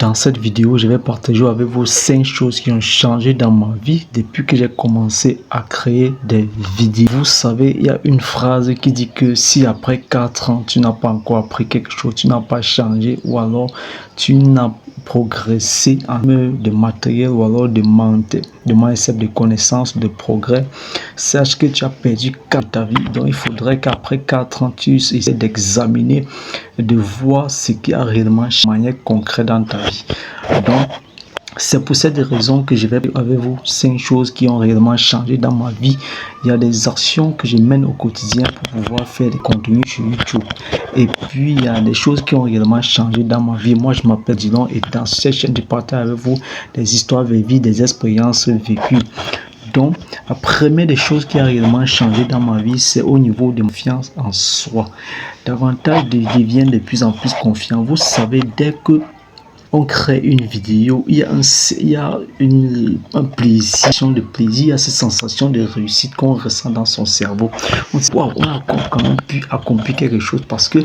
Dans cette vidéo, je vais partager avec vous 5 choses qui ont changé dans ma vie depuis que j'ai commencé à créer des vidéos. Vous savez, il y a une phrase qui dit que si après 4 ans, tu n'as pas encore appris quelque chose, tu n'as pas changé ou alors tu n'as progressé en termes de matériel ou alors de mindset, de connaissances, de progrès, sache que tu as perdu 4 ta vie. Donc il faudrait qu'après 4 ans, tu essaies d'examiner, de voir ce qui a réellement changé de manière concrète dans ta vie. Donc c'est pour cette raison que je vais avec vous 5 choses qui ont réellement changé dans ma vie. Il y a des actions que je mène au quotidien pour pouvoir faire des contenus sur YouTube. Et puis, il y a des choses qui ont réellement changé dans ma vie. Moi, je m'appelle Dylan et dans cette chaîne, je partage avec vous des histoires vécues, des expériences vécues. Donc, la première des choses qui a réellement changé dans ma vie, c'est au niveau de confiance en soi. Davantage, je deviens de plus en plus confiant. Vous savez, dès que on crée une vidéo, il y a un plaisir, il y a cette sensation de réussite qu'on ressent dans son cerveau. On se dit, waouh, on a quand même pu accomplir quelque chose parce que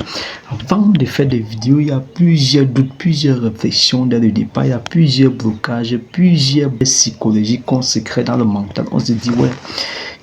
avant de faire des vidéos, il y a plusieurs doutes, plusieurs réflexions dès le départ, il y a plusieurs blocages, plusieurs psychologies qu'on se crée dans le mental. On se dit, ouais,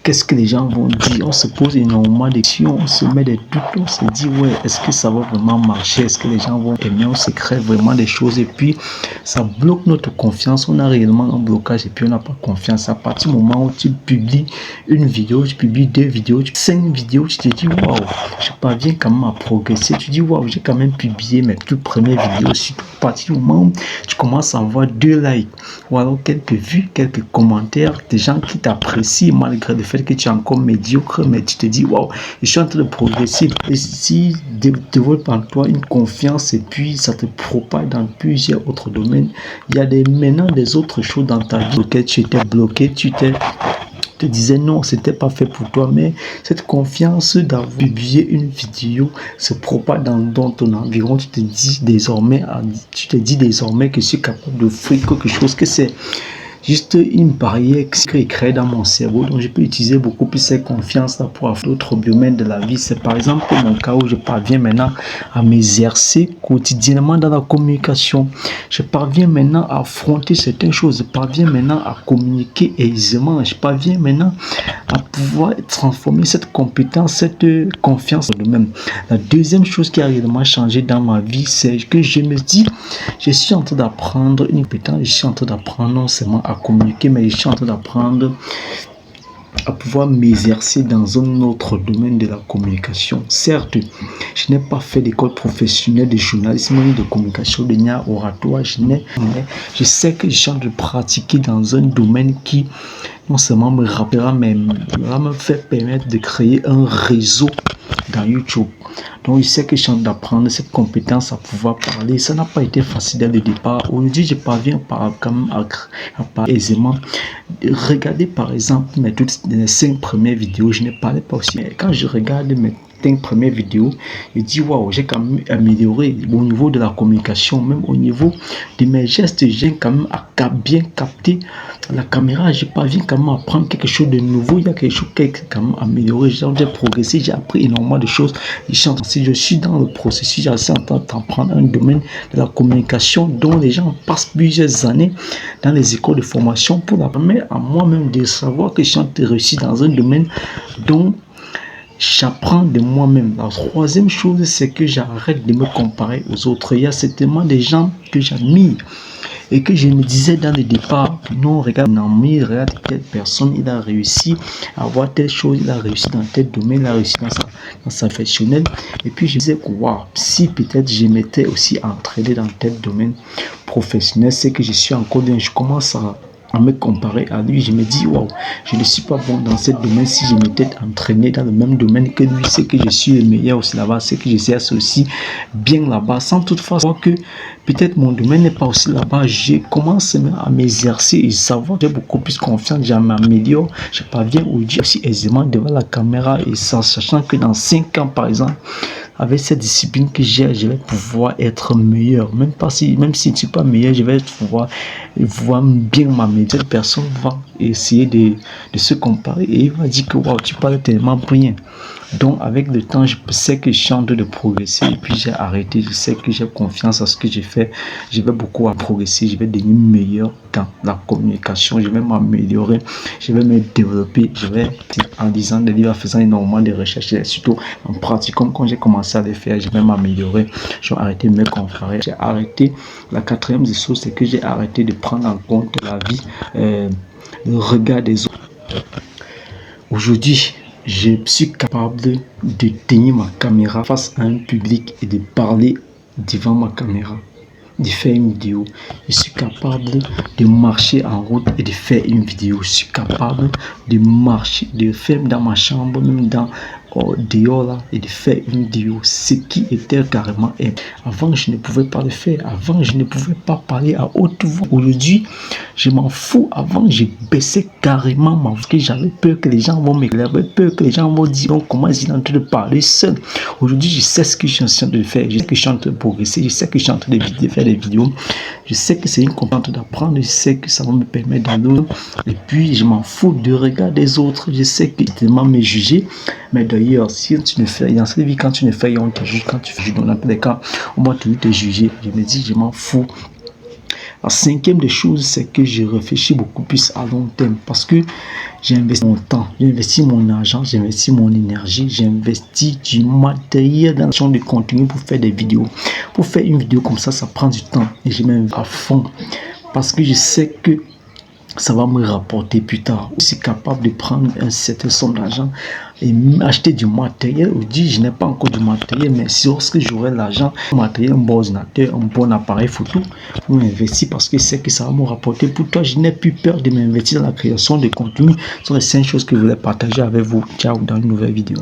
qu'est-ce que les gens vont dire? On se pose énormément de questions, on se met des doutes, on se dit, ouais, est-ce que ça va vraiment marcher? Est-ce que les gens vont aimer? On se crée vraiment des choses et puis ça bloque notre confiance. On a réellement un blocage et puis on n'a pas confiance. À partir du moment où tu publies une vidéo, tu publies 2 vidéos, 5 vidéos, tu te dis, waouh, je parviens quand même à progresser. Tu dis, waouh, j'ai quand même publié mes toutes premières vidéos. Surtout à partir du moment où tu commences à avoir 2 likes ou alors quelques vues, quelques commentaires, des gens qui t'apprécient malgré le fait que tu es encore médiocre, mais tu te dis waouh, je suis en train de progresser. Et si développe en toi une confiance et puis ça te propage dans plusieurs autres domaines, il y a maintenant des autres choses dans ta vie auxquelles tu étais bloqué, tu te disais non, c'était pas fait pour toi, mais cette confiance d'avoir publié une vidéo se propage dans ton environ. Tu te dis désormais que je suis capable d'offrir quelque chose, que c'est juste une barrière qui est créée dans mon cerveau, donc je peux utiliser beaucoup plus cette confiance là pour avoir d'autres domaines de la vie. C'est par exemple mon cas où je parviens maintenant à m'exercer quotidiennement dans la communication. Je parviens maintenant à affronter certaines choses. Je parviens maintenant à communiquer aisément. Je parviens maintenant à pouvoir transformer cette compétence, cette confiance de même. La deuxième chose qui a réellement changé dans ma vie, c'est que je me dis, je suis en train d'apprendre une compétence, je suis en train d'apprendre non seulement à communiquer, mais je suis en train d'apprendre à pouvoir m'exercer dans un autre domaine de la communication. Certes, je n'ai pas fait d'école professionnelle de journalisme ni de communication, de lien oratoire, je sais que je suis en train de pratiquer dans un domaine qui non seulement me rappellera, mais va me faire permettre de créer un réseau dans YouTube. Donc je sais que je suis en train d'apprendre cette compétence à pouvoir parler. Ça n'a pas été facile dès le départ. Aujourd'hui, je parviens quand même à parler aisément. Regardez par exemple toutes les 5 premières vidéos, je ne parlais pas aussi. Mais quand je regarde mes 5 premières vidéos, je dis waouh, j'ai quand même amélioré au niveau de la communication, même au niveau de mes gestes, j'ai quand même bien capté la caméra, je parviens quand même à prendre quelque chose de nouveau. Il y a quelque chose qui est quand même amélioré, j'ai progressé, j'ai appris énormément de choses. Je suis dans le processus, j'ai en train d'apprendre un domaine de la communication dont les gens passent plusieurs années dans les écoles de formation pour la permettre à moi-même de savoir que je suis en train de réussir dans un domaine dont j'apprends de moi-même. La troisième chose, c'est que j'arrête de me comparer aux autres. Il y a certainement des gens que j'admire et que je me disais dans le départ, non, regarde mon ami, regarde telle personne, il a réussi à avoir telle chose, il a réussi dans tel domaine, il a réussi dans sa professionnelle. Et puis je me disais que waouh, si peut-être je m'étais aussi entraîné dans tel domaine professionnel, c'est que je suis encore bien, je commence à me comparer à lui. Je me dis waouh, je ne suis pas bon dans ce domaine. Si je m'étais entraîné dans le même domaine que lui, c'est que je suis le meilleur aussi là-bas, c'est que je sais aussi bien là-bas, sans toutefois savoir que peut-être mon domaine n'est pas aussi là-bas. Je commence à m'exercer et savoir, j'ai beaucoup plus confiance, je m'améliore, je parviens aujourd'hui aussi aisément devant la caméra et sachant que dans 5 ans par exemple, avec cette discipline que j'ai, je vais pouvoir être meilleur. Même si je ne suis pas meilleur, je vais pouvoir voir bien m'améliorer. Cette personne va essayer de se comparer et il va dire que wow, tu parles tellement bien. Donc avec le temps, je sais que je suis en train de progresser et puis j'ai arrêté. Je sais que j'ai confiance à ce que j'ai fait. Je vais beaucoup à progresser. Je vais devenir meilleur dans la communication. Je vais m'améliorer. Je vais me développer. Je vais, en lisant des livres, en faisant énormément de recherches, et surtout en pratique, comme quand j'ai commencé à les faire, je vais m'améliorer. Je vais arrêter de me comparer. J'ai arrêté. La quatrième des choses, c'est que j'ai arrêté de prendre en compte la vie, le regard des autres. Aujourd'hui, je suis capable de tenir ma caméra face à un public et de parler devant ma caméra, de faire une vidéo. Je suis capable de marcher en route et de faire une vidéo. Je suis capable de marcher, de faire dans ma chambre, même dans dehors là, et de faire une vidéo. Ce qui était carrément avant, je ne pouvais pas le faire. Avant, je ne pouvais pas parler à haute voix. Aujourd'hui, je m'en fous. Avant, j'ai baissé carrément ma voix. J'avais peur que les gens vont m'éclairer. J'avais peur que les gens vont dire comment ils sont en train de parler seul. Aujourd'hui, je sais ce que je suis en train de faire. Je sais que je suis en train de progresser. Je sais que je suis en train de faire des vidéos. Je sais que c'est une compétence d'apprendre. Je sais que ça va me permettre d'aller. Et puis, je m'en fous du regard des autres. Je sais que tellement me juger. Mais d'ailleurs, si tu ne fais, dans cette vie, quand tu ne fais rien, on te juge. Quand tu fais, dans n'importe cas, on va te juger. Je me dis, je m'en fous. La cinquième des choses, c'est que je réfléchis beaucoup plus à long terme parce que j'ai investi mon temps, j'ai investi mon argent, j'ai investi mon énergie, j'ai investi du matériel dans la chaîne de contenu pour faire des vidéos. Pour faire une vidéo comme ça prend du temps et je m'investis à fond parce que je sais que ça va me rapporter plus tard. Je suis capable de prendre une certaine somme d'argent et acheter du matériel. Aujourd'hui, je n'ai pas encore du matériel, mais si lorsque j'aurai l'argent, un matériel, un bon ordinateur, un bon appareil photo, pour m'investir parce que c'est que ça va me rapporter. Pour toi, je n'ai plus peur de m'investir dans la création de contenu. Ce sont les 5 choses que je voulais partager avec vous. Ciao, dans une nouvelle vidéo.